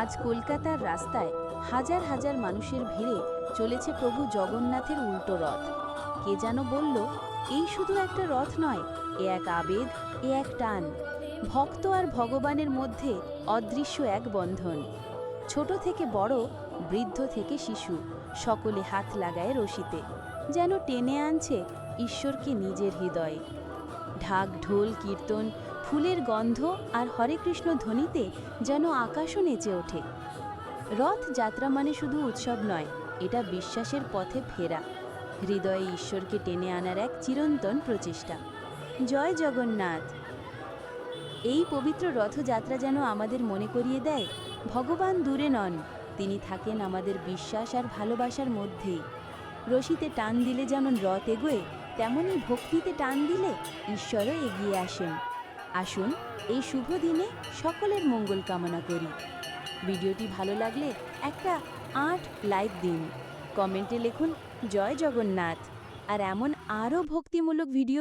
আজ কলকাতার রাস্তায় হাজার হাজার মানুষের ভিড়ে চলেছে প্রভু জগন্নাথের উল্টো রথ। কে যেন বলল, এই শুধু একটা রথ নয়, এ এক আবেগ, এ এক টান। ভক্ত আর ভগবানের মধ্যে অদৃশ্য এক বন্ধন। ছোট থেকে বড়, বৃদ্ধ থেকে শিশু, সকলে হাত লাগায় রশিতে, যেন টেনে আনছে ঈশ্বরকে নিজের হৃদয়ে। ঢাক, ঢোল, কীর্তন, ফুলের গন্ধ আর হরে কৃষ্ণ ধ্বনিতে যেন আকাশও নেচে ওঠে। রথ যাত্রা মানে শুধু উৎসব নয়, এটা বিশ্বাসের পথে ফেরা, হৃদয়ে ঈশ্বরকে টেনে আনার এক চিরন্তন প্রচেষ্টা। জয় জগন্নাথ। এই পবিত্র রথযাত্রা যেন আমাদের মনে করিয়ে দেয়, ভগবান দূরে নন, তিনি থাকেন আমাদের বিশ্বাস আর ভালোবাসার মধ্যেই। রশিতে টান দিলে যেমন রথ এগোয়, তেমনই ভক্তিতে টান দিলে ঈশ্বরও এগিয়ে আসেন। আসুন এই শুভ দিনে সকলের মঙ্গল কামনা করি। ভিডিওটি ভালো লাগলে একটা 8 লাইক দিন, কমেন্টে লিখুন জয় জগন্নাথ। আর এমন আরও ভক্তিমূলক ভিডিও